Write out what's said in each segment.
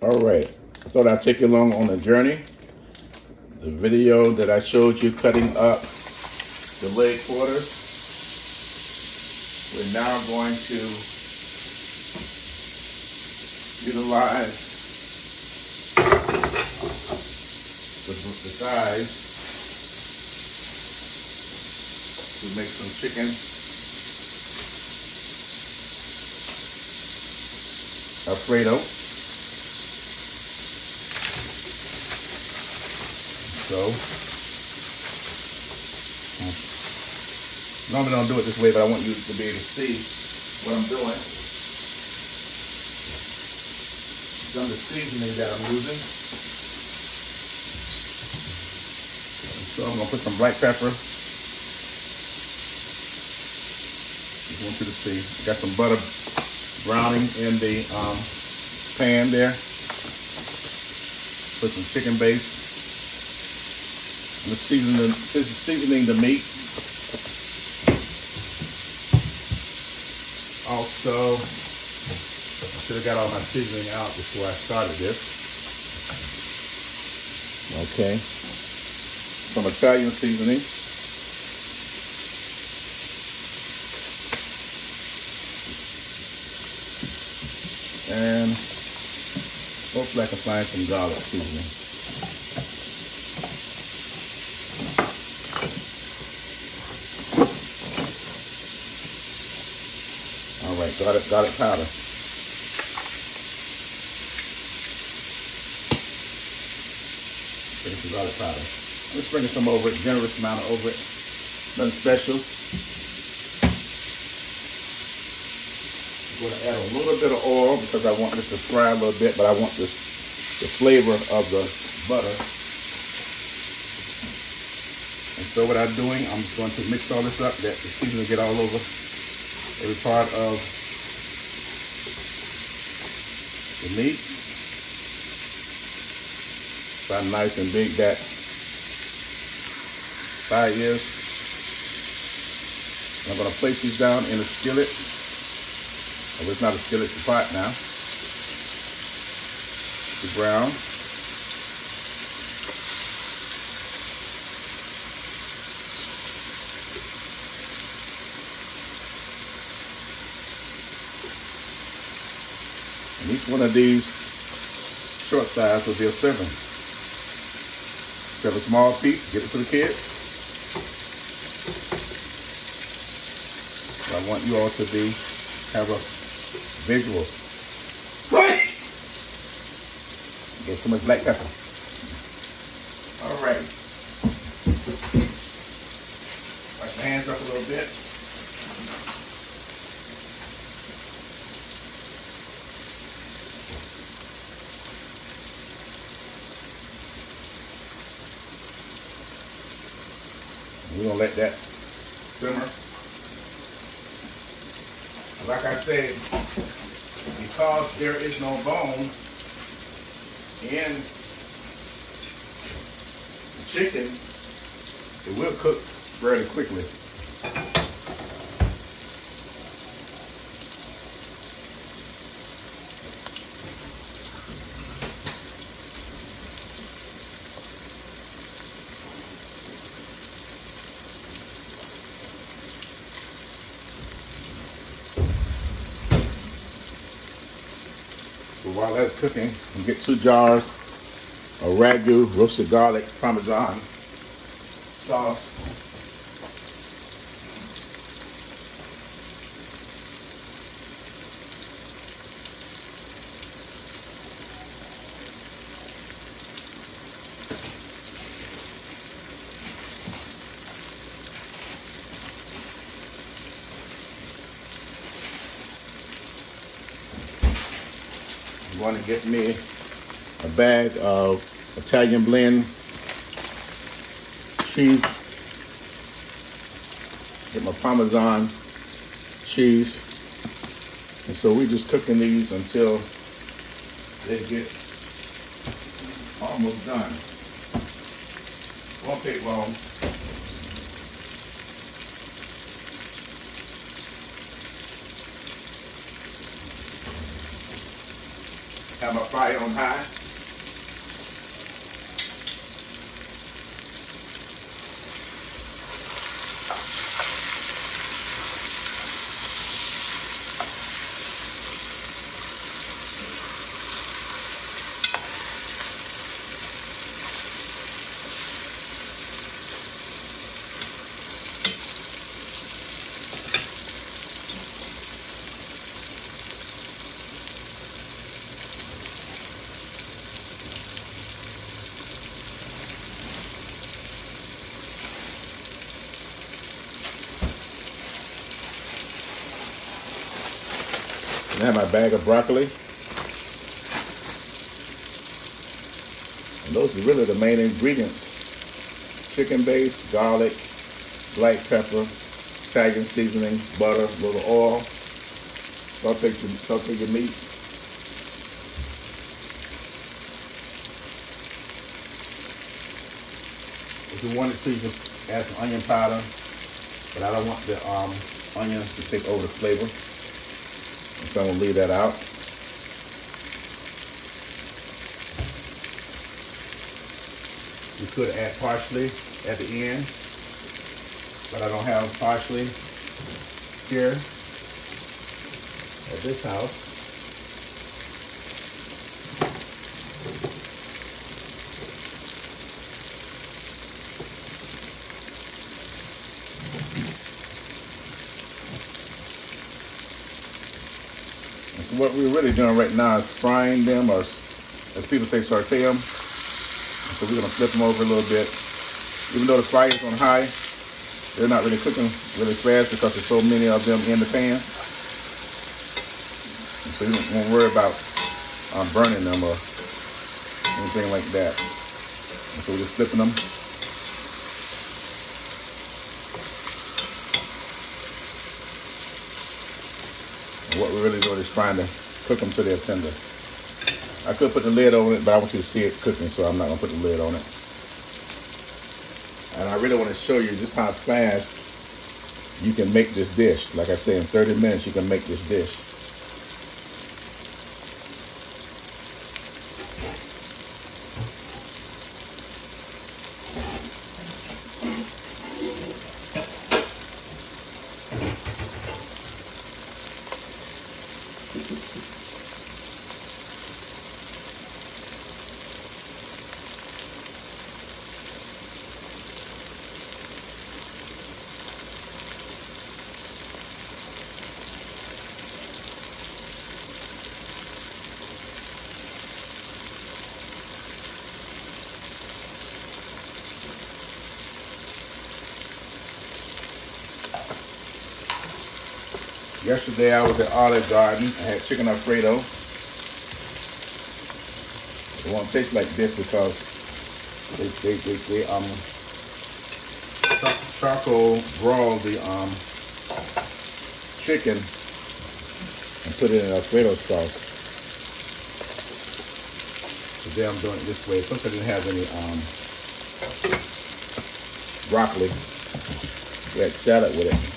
All right, I thought I'd take you along on a journey. The video that I showed you cutting up the leg quarters, we're now going to utilize the thighs to make some chicken Alfredo. So, normally I don't do it this way, but I want you to be able to see what I'm doing. Some of the seasoning that I'm using. So I'm gonna put some black pepper. Just want you to see. Got some butter browning in the pan there. Put some chicken base. I'm seasoning the meat. Also, I should have got all my seasoning out before I started this. Okay. Some Italian seasoning. And hopefully I can find some garlic seasoning. All right, garlic powder. Some garlic powder. I'm just sprinkling some over it, generous amount over it. Nothing special. I'm going to add a little bit of oil because I want this to fry a little bit, but I want the flavor of the butter. And so what I'm doing, I'm just going to mix all this up, that the seasoning get all over every part of the meat. See how nice and big that thigh is. I'm going to place these down in a skillet. Oh, it's not a skillet, it's a pot now. To brown. And each one of these short thighs will be a serving. Cut a small piece, give it to the kids. I want you all to have a visual. Get too much black pepper. All right. Wipe my hands up a little bit. We're gonna let that simmer. Like I said, because there is no bone in the chicken, it will cook fairly quickly. So while that's cooking, we get 2 jars of ragu roasted garlic parmesan sauce. I'm going to get me a bag of Italian blend cheese. Get my Parmesan cheese. And so we're just cooking these until they get almost done. Won't take long. Have my fire on high. And I have my bag of broccoli. And those are really the main ingredients. Chicken base, garlic, black pepper, Italian seasoning, butter, a little oil. Saute your meat. If you wanted to, you can add some onion powder, but I don't want the onions to take over the flavor. So I'm going to leave that out. You could add parsley at the end, but I don't have parsley here at this house. So what we're really doing right now is frying them, or as people say, saute them. So we're going to flip them over a little bit. Even though the fire is on high, they're not really cooking really fast because there's so many of them in the pan. So you don't want to worry about burning them or anything like that. And so we're just flipping them. What we're really doing is trying to cook them till they're tender. I could put the lid on it, but I want you to see it cooking, so I'm not going to put the lid on it. And I really want to show you just how fast you can make this dish. Like I said, in 30 minutes you can make this dish. Yesterday I was at Olive Garden. I had chicken Alfredo. It won't taste like this because they charcoal broil the chicken and put it in Alfredo sauce. Today I'm doing it this way. Plus I didn't have any broccoli. We had salad with it.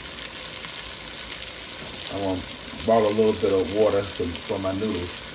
I'm going to boil a little bit of water for my noodles.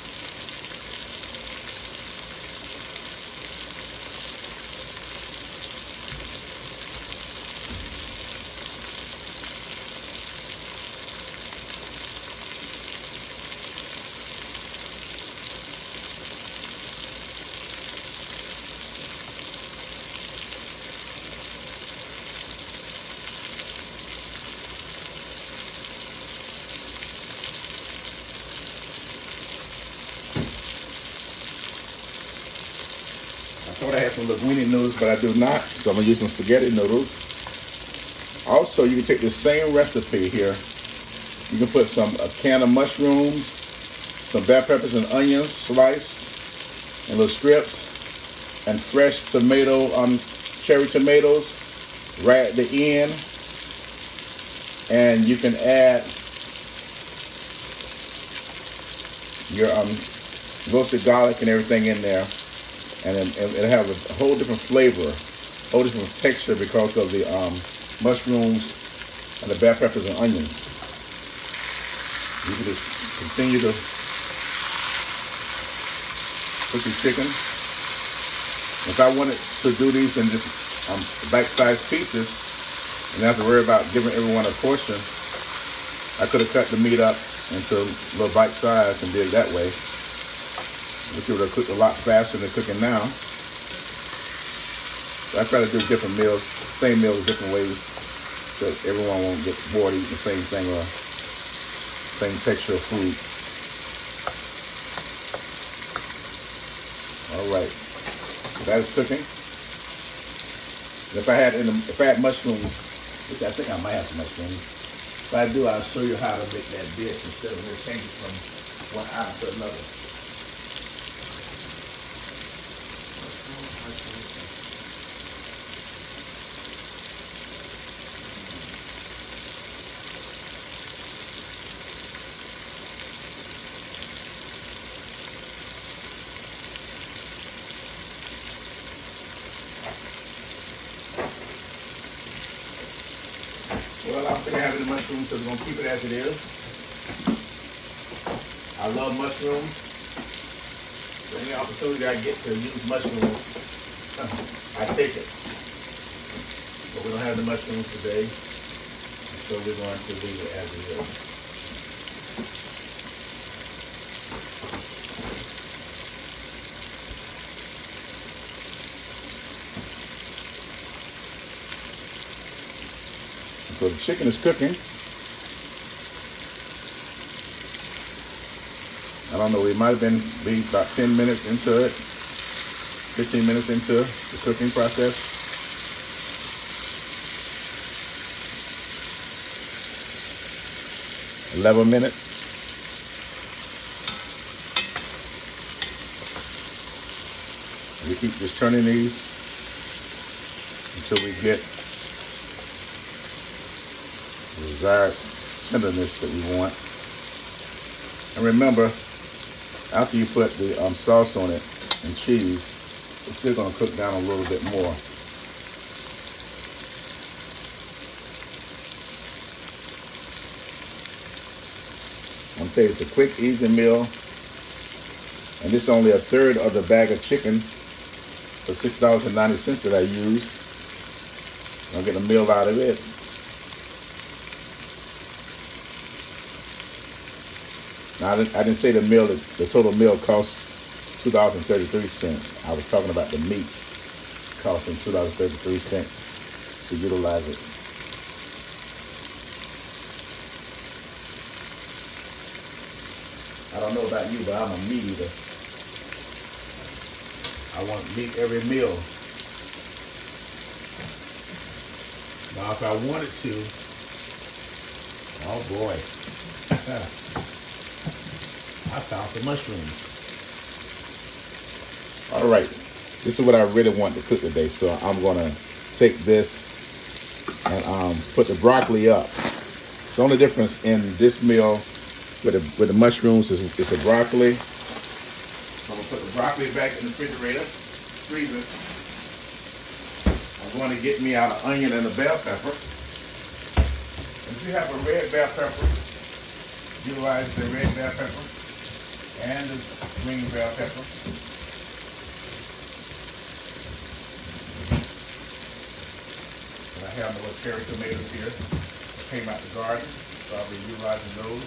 I thought I had some linguine noodles, but I do not, so I'm going to use some spaghetti noodles. Also, you can take the same recipe here. You can put a can of mushrooms, some bell peppers and onions sliced in little strips, and fresh cherry tomatoes right at the end. And you can add your roasted garlic and everything in there. And it'll have a whole different flavor, whole different texture because of the mushrooms and the bell peppers and onions. You can just continue to Put your chicken. If I wanted to do these in just bite-sized pieces and have to worry about giving everyone a portion, I could have cut the meat up into little bite size and did it that way, which would have cooked a lot faster than cooking now. So I try to do different meals, same meals different ways, so everyone won't get bored eating the same thing or same texture of food. All right, so that is cooking. If I had mushrooms, which I think I might have some mushrooms. If I do, I'll show you how to make that dish instead of just changing from one item to another. Well, I'm going to have the mushrooms, so we're going to keep it as it is. I love mushrooms. So any opportunity I get to use mushrooms, I take it. But we don't have the mushrooms today, so we're going to leave it as it is. So the chicken is cooking. I don't know, we might have been about 10 minutes into it, 15 minutes into the cooking process. $11 minutes. We keep just turning these until we get the desired tenderness that we want. And remember, after you put the sauce on it and cheese, it's still going to cook down a little bit more. I'm going to tell you, it's a quick, easy meal. And this is only a third of the bag of chicken for $6.90 that I used. I'll get a meal out of it. Now, I didn't say the total meal costs $2.33. I was talking about the meat costing $2.33 to utilize it. I don't know about you, but I'm a meat eater. I want meat every meal. Now, if I wanted to, oh boy, I found some mushrooms. All right, this is what I really want to cook today. So I'm gonna take this and put the broccoli up. The only difference in this meal with the mushrooms is the broccoli. I'm gonna put the broccoli back in the refrigerator, freezer. I'm going to get me out an onion and a bell pepper. If you have a red bell pepper, utilize the red bell pepper and the green bell pepper. And I have my little cherry tomatoes here that came out the garden, so I'll be utilizing those.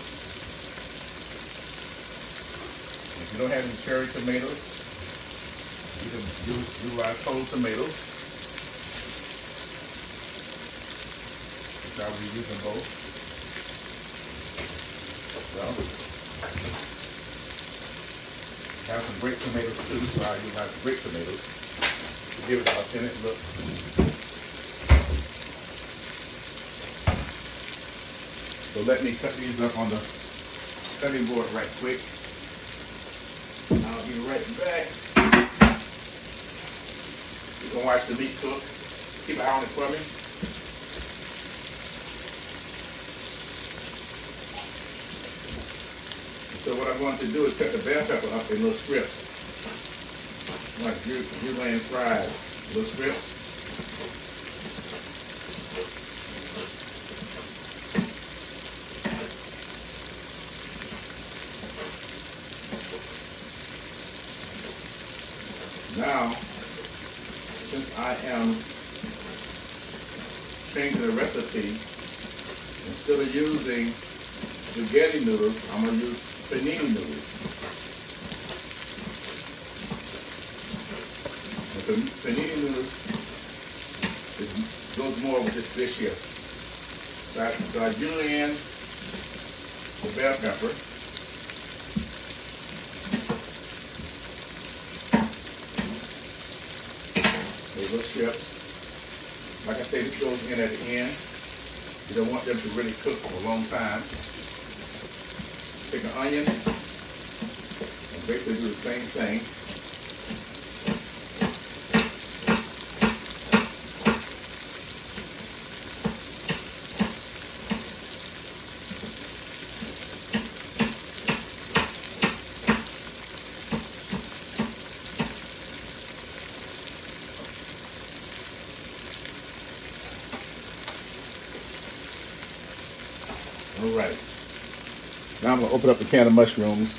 If you don't have any cherry tomatoes, you can utilize whole tomatoes, which I will be using both. So, have some grape tomatoes too, so I utilize grape tomatoes to give it an authentic look. So let me cut these up on the cutting board right quick. I'll be right back. You're gonna watch the meat cook. Keep an eye on it for me. So what I'm going to do is cut the bell pepper up in little strips, like julienne fried, little strips. Now, since I am changing the recipe, instead of using spaghetti noodles, I'm going to use panini noodles. And panini noodles goes more with this dish here. So I julienne the bell pepper. Little strips. Like I say, this goes in at the end. You don't want them to really cook for a long time. Take an onion and basically do the same thing. All right. Now I'm going to open up the can of mushrooms.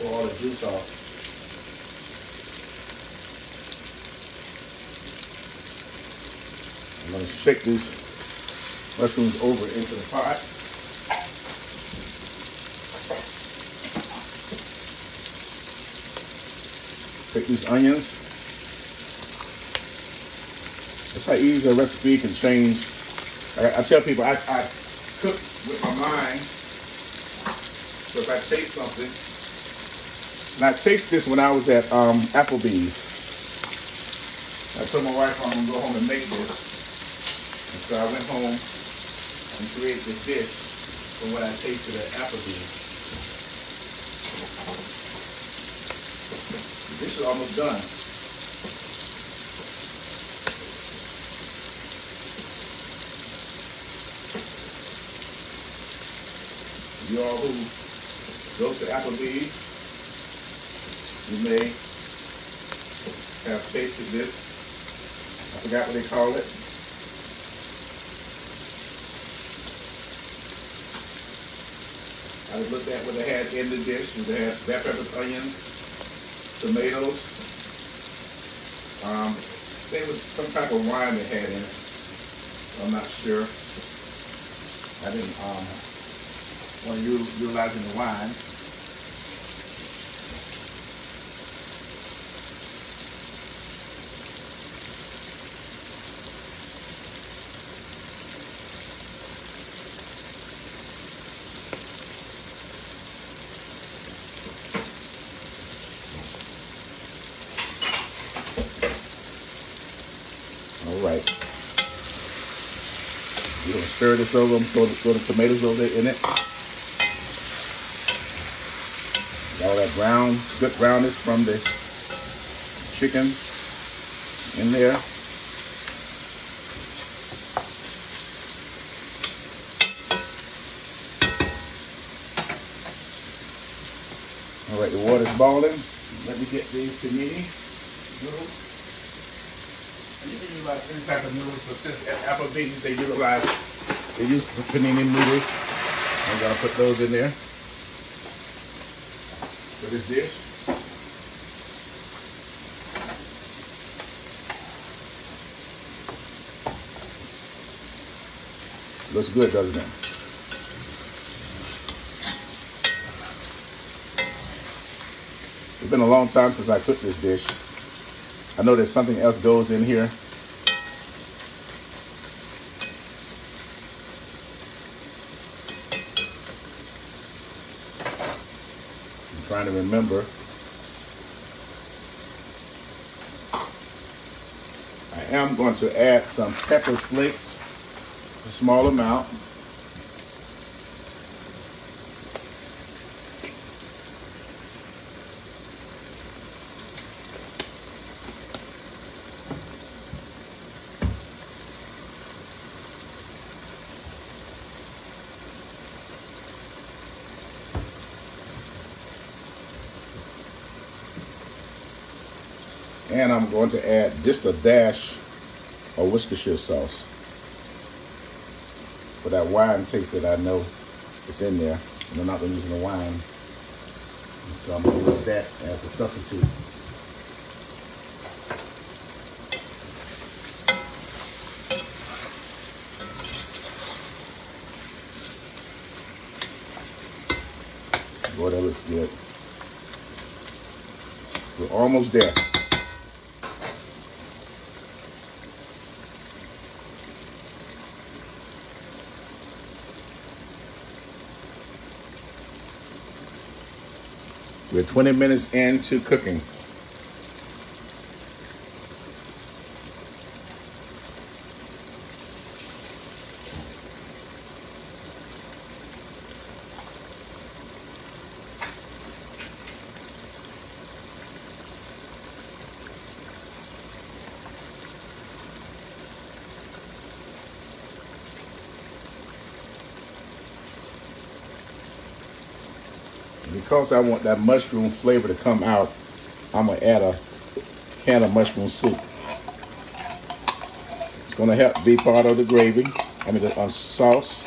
Pour all the juice off. I'm going to shake these mushrooms over into the pot. Take these onions. That's how easy a recipe can change. I tell people I cook with my mind. So if I taste something, and I tasted this when I was at Applebee's. I told my wife I'm gonna go home and make this, and so I went home and created this dish from what I tasted at Applebee's. The dish is almost done. You all who go to Applebee's, you may have tasted this. I forgot what they call it. I looked at what they had in the dish. They had bell peppers, onions, tomatoes. There was some type of wine they had in it. I'm not sure. I didn't want to utilizing the wine. All right. You're gonna stir this over. Throw the tomatoes over there in it. All that good brownness from the chicken in there. All right, the water's boiling. Let me get these panini noodles. And you can utilize any type of noodles, but since at Applebee's they use panini noodles, I'm gonna put those in there for this dish. Looks good, doesn't it? It's been a long time since I cooked this dish. I know there's something else goes in here. I'm trying to remember. I am going to add some pepper flakes, a small amount. And I'm going to add just a dash of Worcestershire sauce for that wine taste that I know is in there. And I'm not going to use the wine. And so I'm going to use that as a substitute. Boy, that looks good. We're almost there. We're 20 minutes into cooking. Because I want that mushroom flavor to come out, I'm gonna add a can of mushroom soup. It's gonna help be part of the gravy, the sauce.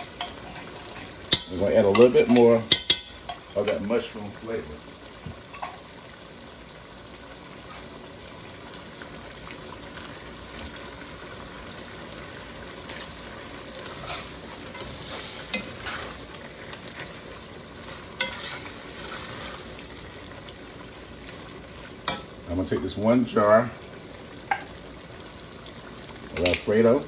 I'm gonna add a little bit more of that mushroom flavor. I'm gonna take this one jar of Alfredo,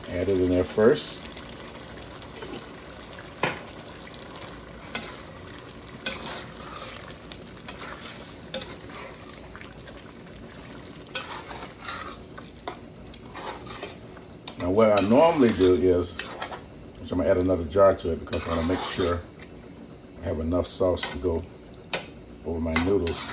add it in there first. Now what I normally do is, which I'm gonna add another jar to it because I wanna make sure I have enough sauce to go over my noodles.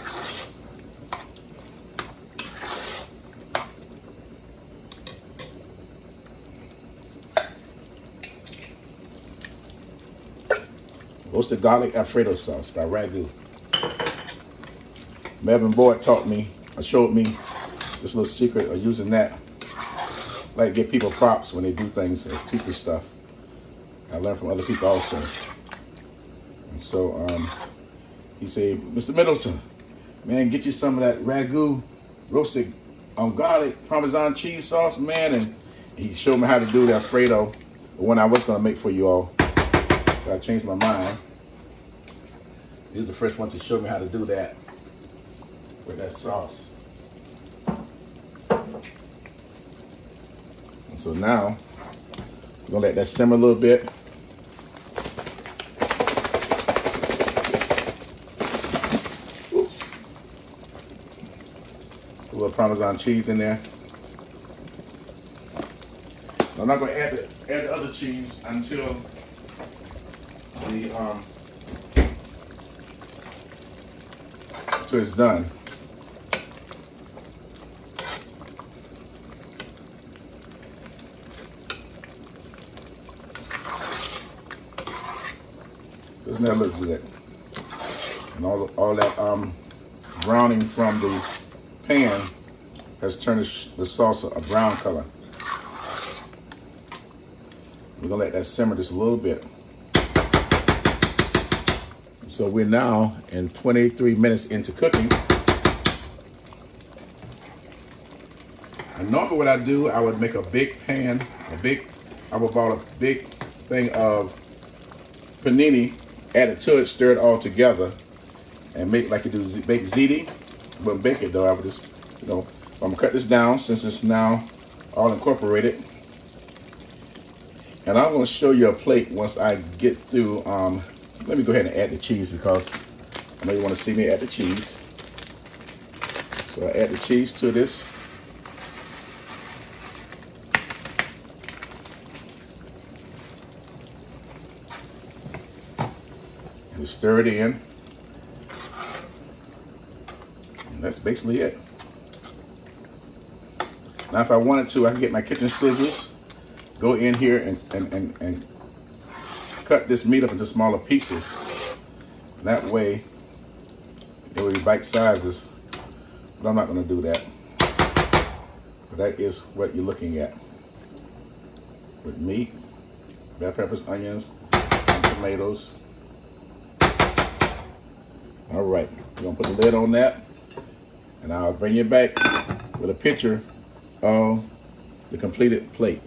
Roasted garlic Alfredo sauce by Ragu. Melvin Boyd showed me this little secret of using that. I like to give people props when they do things, secret stuff. I learn from other people also. And so he said, Mr. Middleton, man, get you some of that Ragu roasted garlic Parmesan cheese sauce, man. And he showed me how to do the Alfredo, the one I was gonna make for you all. So I changed my mind. He was the first one to show me how to do that with that sauce. And so now, we're gonna let that simmer a little bit. Oops. A little Parmesan cheese in there. I'm not gonna add the other cheese until it's done. Doesn't that look good? And all that browning from the pan has turned the sauce a brown color. We're gonna let that simmer just a little bit. So we're now in 23 minutes into cooking. And normally what I do, I would make a big pan, I would buy a big thing of panini, add it to it, stir it all together, and make like you do bake ziti. I wouldn't bake it though, I would just, I'm gonna cut this down since it's now all incorporated. And I'm gonna show you a plate once I get through. Let me go ahead and add the cheese because I know you want to see me add the cheese. So I add the cheese to this. And stir it in. And that's basically it. Now if I wanted to, I can get my kitchen scissors, go in here and cut this meat up into smaller pieces. That way, it will be bite sizes. But I'm not going to do that. But that is what you're looking at. With meat, bell peppers, onions, and tomatoes. All right, we're gonna put the lid on that, and I'll bring you back with a picture of the completed plate.